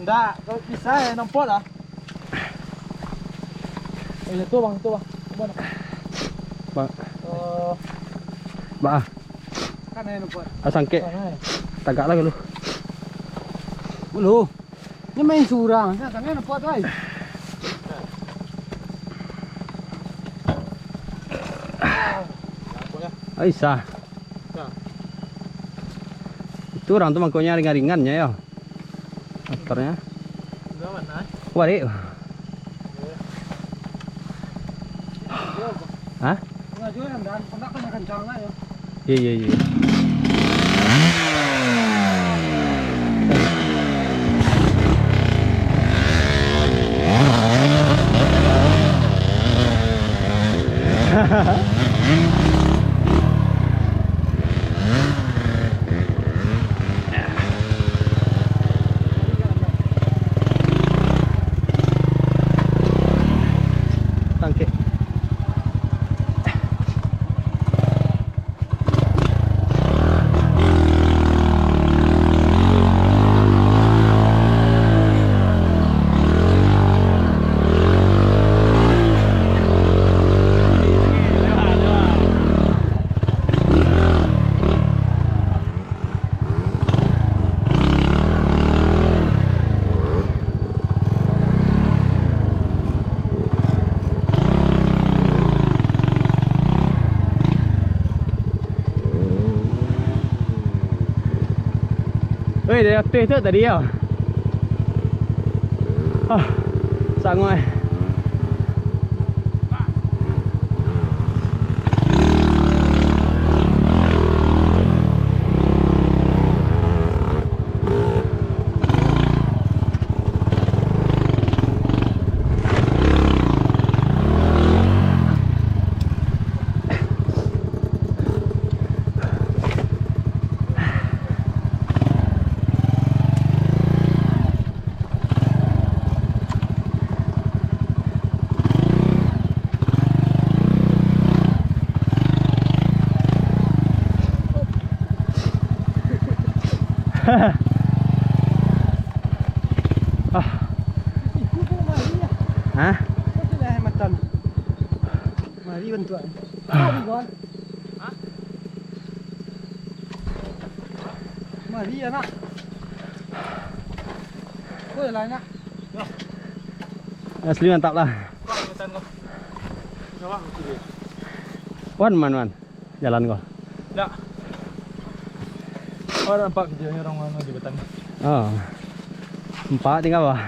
Enggak, kalau bisa ya nampot lah. Itu bang, itu bang. Coba Bang. Bah. Kan ya nampot. Asangke. Tagak lagi lu. Lu. Ini main surang, kan nampot ay. Aisyah. Itu orang tuh mangkoknya ringan-ringannya ya. Motornya. Balik. Hah? Ngajuin dan kontak kan kencang lah ya. Iya. Tangke. Wih, dia aktif tu tadi ya. Sangat. Hah? Sudah macam. Mari bantuan. Mari kawan. Mari ya nak. Kau lain nak. Asli mantap lah. Wan man. Jalan kau. Tak. Oh, nampak kerjanya orang di Batam. Oh. 4 tinggal bah.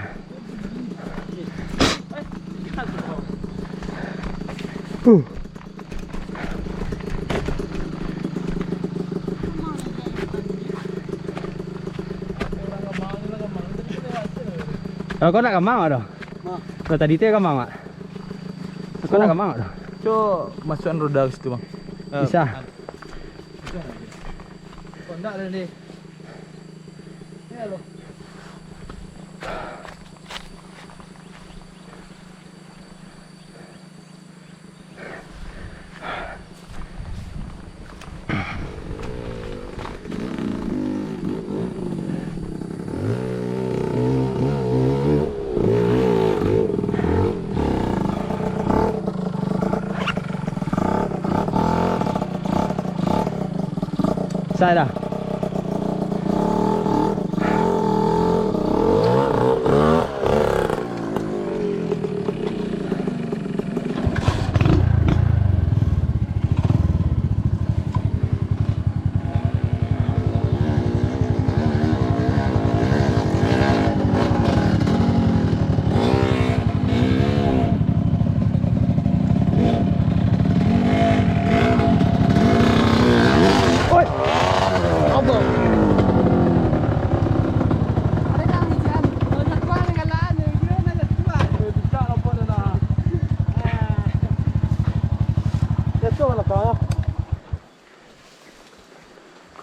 Kau nak kemang ada? Kau tadi tu kemang mak? Kau nak kemang ada? Coba masukkan roda ke situ bang. Bisa. Kau nak ada ni. Ya lo. Sai dah.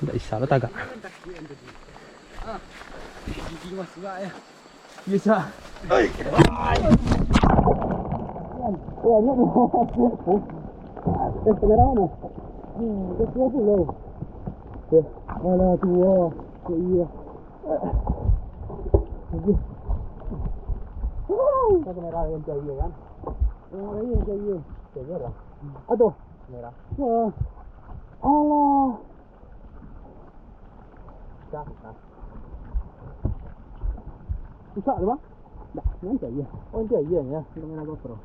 Tak isah lah tagak. Gigi masuk ya. Bisa. Oi. Oh, ni. Kamera mana? Dia tua pula. Ya. Alah tua. Kok iya. Kamera yang jauh kan? Yang jauh. Jauh dah. Aduh, kamera. Allah. Dah. Bisa tu bang? Dah, yang jauh. Oh jauh ya, kamera GoPro.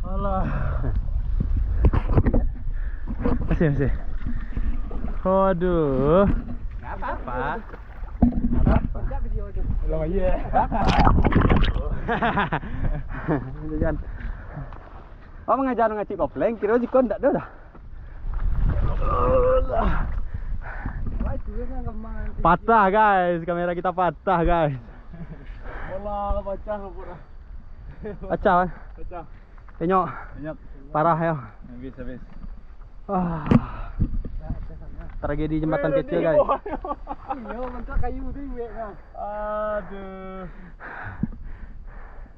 Allah. Masih. Waduh. Enggak apa-apa. Enggak video tu. Belum aja. Jangan. Oh mengajar ngacik kopling, kira jikon ndak ada dah. Patah guys, kamera kita patah guys. Allah, pecah pura. Pecah kan? Pecah. Tengok. Parah ya. Habis. Wah. Tragedi jembatan kecil guys. Iya, mentok kayu tu iwek. Aduh.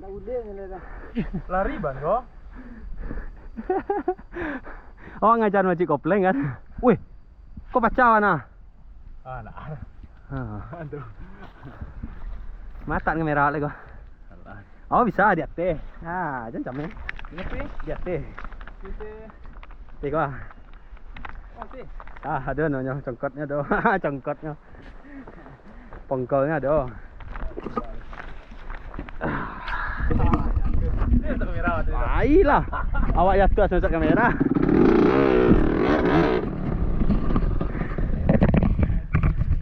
Nak uling ni dah. Lari ban kau. Oh ngajar ngacik kopling kan? Wih. Kok pecah mana? Nak. Aduh. Mata kamera lagi kau. Oh bisa di atas. Jangan camnya. Di atas. Tengok ah. Ada nanya congkotnya doh. Congkotnya. Pongkolnya doh. Ayolah. Awak jatuh asal kamera.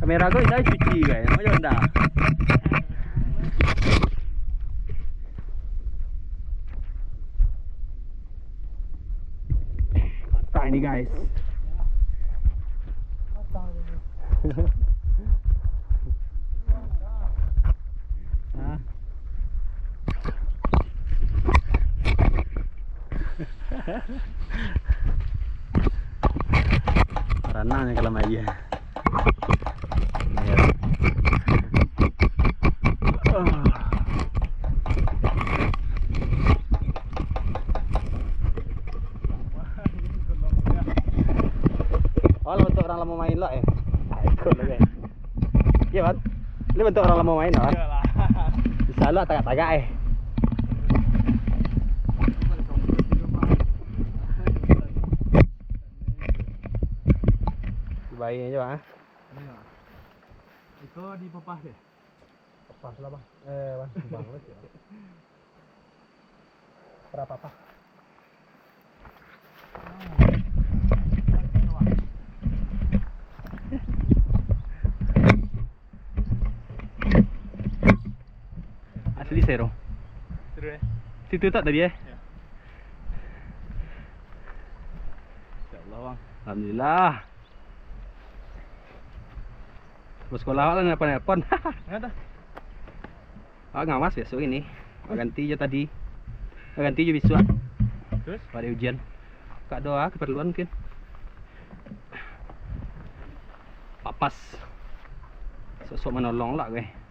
Kamera kau saya cuci guys. Mau jonda. Ini guys. Renangnya kalau aja. Oh, bentuk orang lama main lah ikut lah guys. Iya kan? Ini bentuk orang lama main lah. Iyalah. Bisa lah tagak-tagak Baik aja bang. Itu di pepas deh. Pas lah bang. Bang ya. Berapa pak? Asli zero. Seru Situ tak tadi Ya. Insyaallah bang. Alhamdulillah. Sekolah lah nelpon. Ngata. Ngawas besok ini. Ganti je tadi. Ganti je besok. Terus Pada ujian. Kak doa keperluan mungkin. Papas. Sosok menolong lah gue.